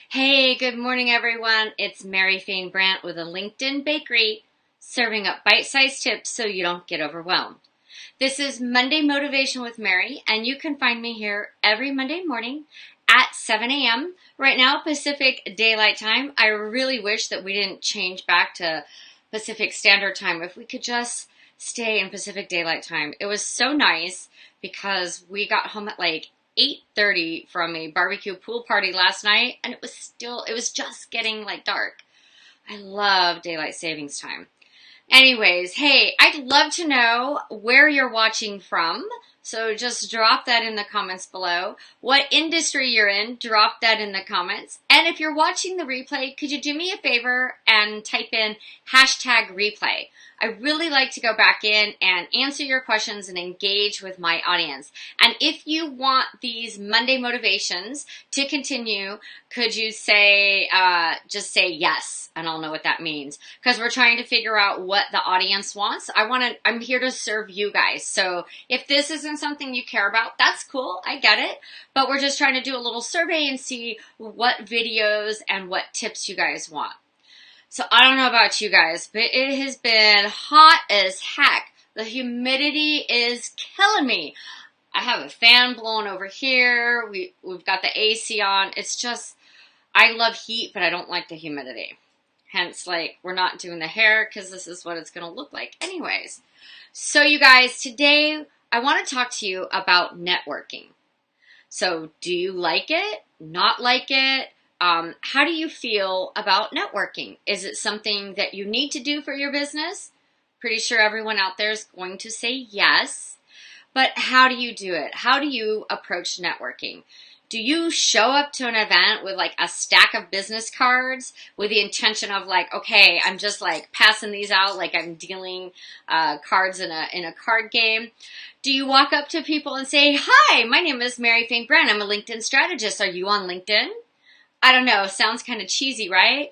Hey, good morning, everyone. It's Mary Fane Brandt with a LinkedIn Bakery, serving up bite-sized tips so you don't get overwhelmed. This is Monday Motivation with Mary, and you can find me here every Monday morning at 7 a.m. Right now, Pacific Daylight Time. I really wish that we didn't change back to Pacific Standard Time. If we could just stay in Pacific Daylight Time. It was so nice because we got home at like 8:30 from a barbecue pool party last night, and it was just getting like dark. I love daylight savings time. Anyways, hey, I'd love to know where you're watching from. So just drop that in the comments below. What industry you're in, drop that in the comments. And if you're watching the replay, could you do me a favor and type in hashtag replay? I really like to go back in and answer your questions and engage with my audience. And if you want these Monday motivations to continue, could you say, just say yes, and I'll know what that means. Because we're trying to figure out what the audience wants. I'm here to serve you guys. So if this isn't something you care about, that's cool. I get it. But we're just trying to do a little survey and see what videos and what tips you guys want. So I don't know about you guys, but it has been hot as heck. The humidity is killing me. I have a fan blowing over here. We've got the AC on. It's just, I love heat, but I don't like the humidity. Hence, like, we're not doing the hair because this is what it's going to look like anyways. So you guys, today I want to talk to you about networking. So do you like it? Not like it? How do you feel about networking? Is it something that you need to do for your business? Pretty sure everyone out there is going to say yes. But how do you do it? How do you approach networking? Do you show up to an event with like a stack of business cards with the intention of like, okay, I'm just like passing these out like I'm dealing cards in a card game? Do you walk up to people and say, hi, my name is Mary Fane Brandt. I'm a LinkedIn strategist. Are you on LinkedIn? I don't know. Sounds kind of cheesy, right?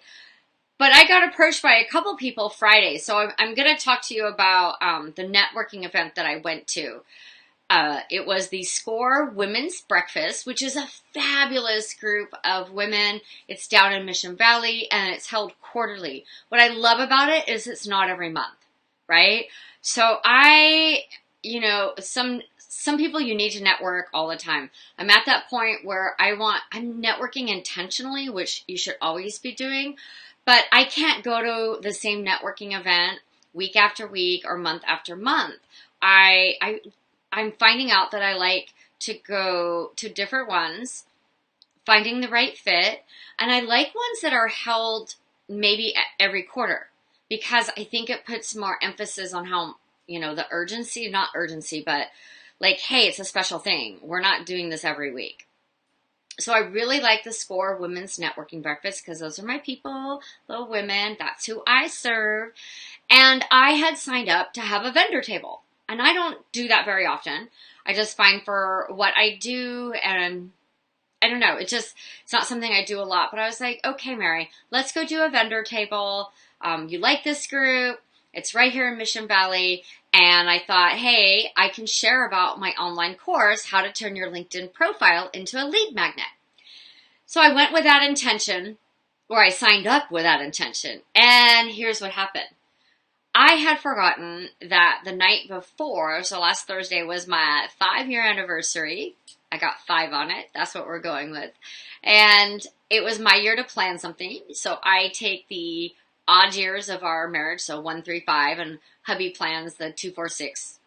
But I got approached by a couple people Friday. So I'm going to talk to you about the networking event that I went to. It was the SCORE Women's Breakfast, which is a fabulous group of women. It's down in Mission Valley and it's held quarterly. What I love about it is it's not every month, right? So some people you need to network all the time. I'm at that point where I'm networking intentionally, which you should always be doing, but I can't go to the same networking event week after week or month after month. I'm finding out that I like to go to different ones, finding the right fit, and I like ones that are held maybe every quarter because I think it puts more emphasis on how, the urgency, not urgency, but like, hey, it's a special thing. We're not doing this every week. So I really like the SCORE Women's Networking Breakfast because those are my people, the women. That's who I serve. And I had signed up to have a vendor table. And I don't do that very often. I just find for what I do, and I don't know, it's not something I do a lot. But I was like, okay, Mary, let's go do a vendor table. You like this group. It's right here in Mission Valley. And I thought, hey, I can share about my online course, how to turn your LinkedIn profile into a lead magnet. So I went with that intention, or I signed up with that intention. And here's what happened. I had forgotten that the night before, so last Thursday was my 5-year anniversary. I got 5 on it. That's what we're going with. And it was my year to plan something. So I take the odd years of our marriage, so 1, 3, 5, and hubby plans the 2, 4, 6,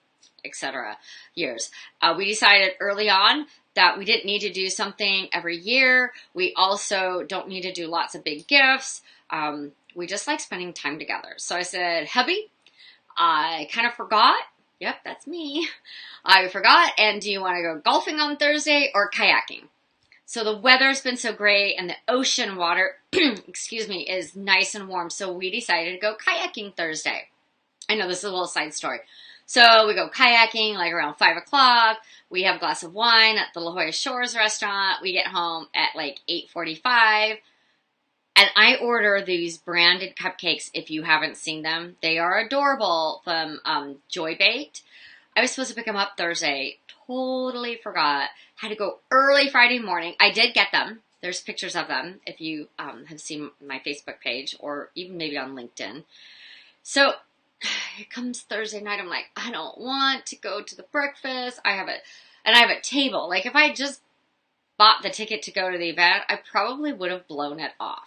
etc. years. We decided early on that we didn't need to do something every year. We also don't need to do lots of big gifts. We just like spending time together. So I said, hubby, I kind of forgot. Yep, that's me. I forgot. And do you want to go golfing on Thursday or kayaking? So the weather's been so great and the ocean water, excuse me, is nice and warm. So we decided to go kayaking Thursday. I know this is a little side story. So we go kayaking like around 5 o'clock. We have a glass of wine at the La Jolla Shores restaurant. We get home at like 8:45. And I order these branded cupcakes if you haven't seen them. They are adorable from Joy Baked. I was supposed to pick them up Thursday. totally forgot. Had to go early Friday morning. I did get them. There's pictures of them if you have seen my Facebook page or even maybe on LinkedIn. So it comes Thursday night. I'm like, I don't want to go to the breakfast. I have a table. Like if I just bought the ticket to go to the event, I probably would have blown it off.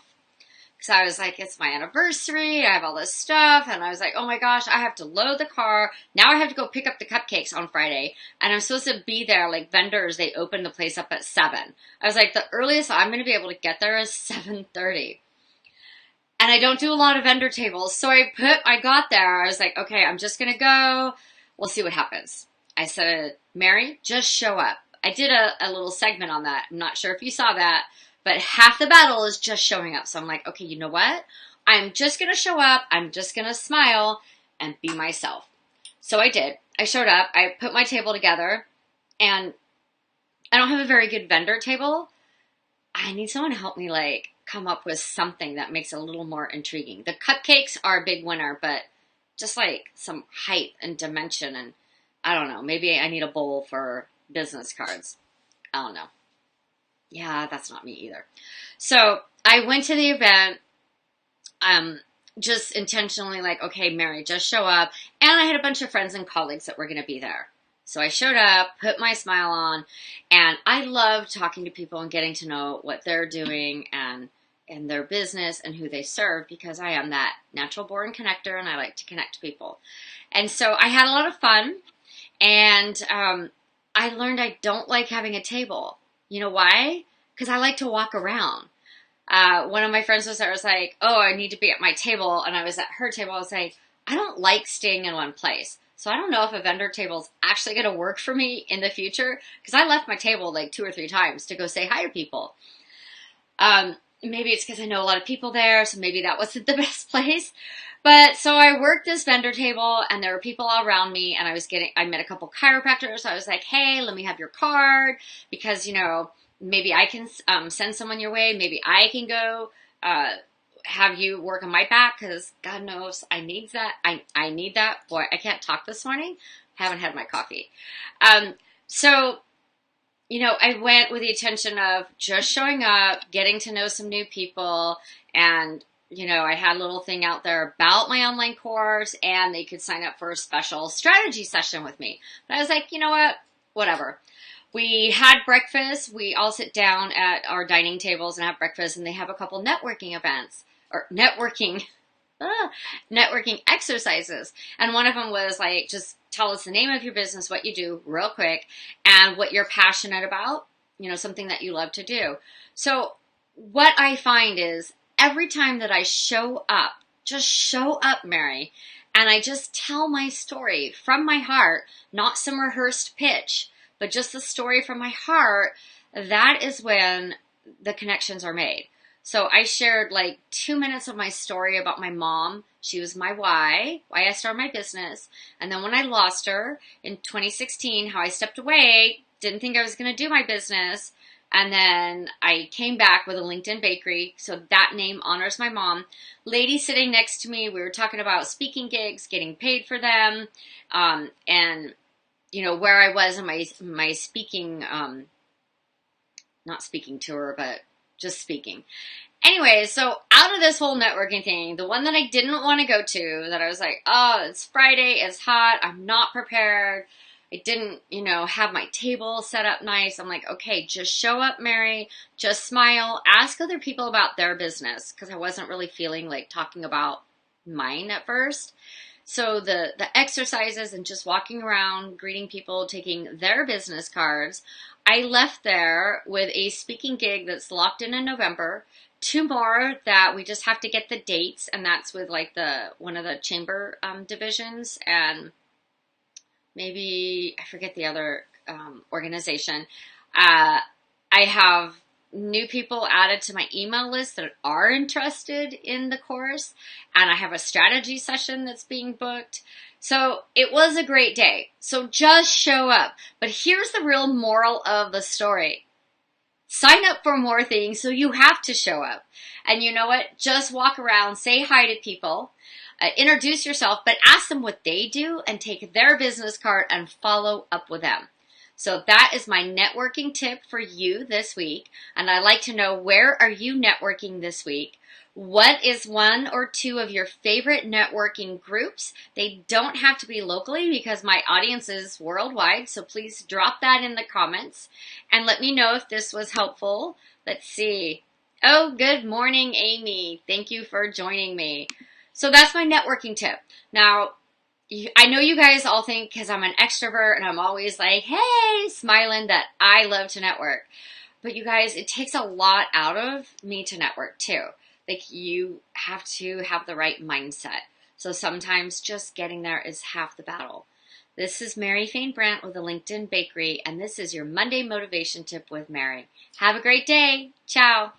Because I was like, it's my anniversary, I have all this stuff, and I was like, oh my gosh, I have to load the car. Now I have to go pick up the cupcakes on Friday, and I'm supposed to be there, like vendors, they open the place up at 7. I was like, the earliest I'm going to be able to get there is 7:30. And I don't do a lot of vendor tables, so I got there, I was like, okay, I'm just going to go, we'll see what happens. I said, Mary, just show up. I did a little segment on that. I'm not sure if you saw that. But half the battle is just showing up. So I'm like, okay, you know what? I'm just going to show up. I'm just going to smile and be myself. So I did. I showed up. I put my table together. And I don't have a very good vendor table. I need someone to help me like come up with something that makes it a little more intriguing. The cupcakes are a big winner, but just like some height and dimension. And I don't know. Maybe I need a bowl for business cards. I don't know. Yeah, that's not me either. So I went to the event, just intentionally like, okay, Mary, just show up. And I had a bunch of friends and colleagues that were going to be there. So I showed up, put my smile on, and I love talking to people and getting to know what they're doing and their business and who they serve because I am that natural born connector and I like to connect people. And so I had a lot of fun and I learned I don't like having a table. You know why? Because I like to walk around. One of my friends was there, was like, oh, I need to be at my table. And I was at her table. I was like, I don't like staying in one place. So I don't know if a vendor table is actually going to work for me in the future. Because I left my table like 2 or 3 times to go say hi to people. Maybe it's because I know a lot of people there. So maybe that wasn't the best place. But so I worked this vendor table and there were people all around me and I met a couple chiropractors. So I was like, hey, let me have your card because, you know, maybe I can send someone your way. Maybe I can go have you work on my back because God knows I need that. I need that. Boy, I can't talk this morning. Haven't had my coffee. So, you know, I went with the intention of just showing up, getting to know some new people and you know, I had a little thing out there about my online course and they could sign up for a special strategy session with me. But I was like, you know what? Whatever. We had breakfast. We all sit down at our dining tables and have breakfast and they have a couple networking events or networking exercises. And one of them was like, just tell us the name of your business, what you do real quick and what you're passionate about, you know, something that you love to do. So what I find is every time that I show up, just show up, Mary, and I just tell my story from my heart, not some rehearsed pitch, but just the story from my heart, that is when the connections are made. So I shared like 2 minutes of my story about my mom. She was my why I started my business. And then when I lost her in 2016, how I stepped away, didn't think I was going to do my business. And then I came back with a LinkedIn bakery. So that name honors my mom. Lady sitting next to me, we were talking about speaking gigs, getting paid for them, and you know, where I was in my speaking, not speaking tour, but just speaking. Anyway, so out of this whole networking thing, the one that I didn't want to go to, that I was like, oh, it's Friday, it's hot, I'm not prepared. I didn't, you know, have my table set up nice. I'm like, okay, just show up, Mary. Just smile. Ask other people about their business because I wasn't really feeling like talking about mine at first. So the exercises and just walking around, greeting people, taking their business cards. I left there with a speaking gig that's locked in November. 2 more that we just have to get the dates, and that's with like one of the chamber divisions and maybe I forget the other organization. I have new people added to my email list that are interested in the course, and I have a strategy session that's being booked. So it was a great day. So just show up. But here's the real moral of the story. Sign up for more things, so you have to show up. And you know what? Just walk around, say hi to people. Introduce yourself, but ask them what they do and take their business card and follow up with them. So that is my networking tip for you this week. And I'd like to know, where are you networking this week? What is one or two of your favorite networking groups? They don't have to be locally because my audience is worldwide. So please drop that in the comments and let me know if this was helpful. Let's see. Oh, good morning, Amy. Thank you for joining me. So that's my networking tip. Now, I know you guys all think, because I'm an extrovert and I'm always like, hey, smiling, that I love to network. But you guys, it takes a lot out of me to network too. Like, you have to have the right mindset. So sometimes just getting there is half the battle. This is Mary Fane Brandt with the LinkedIn Bakery, and this is your Monday Motivation Tip with Mary. Have a great day. Ciao.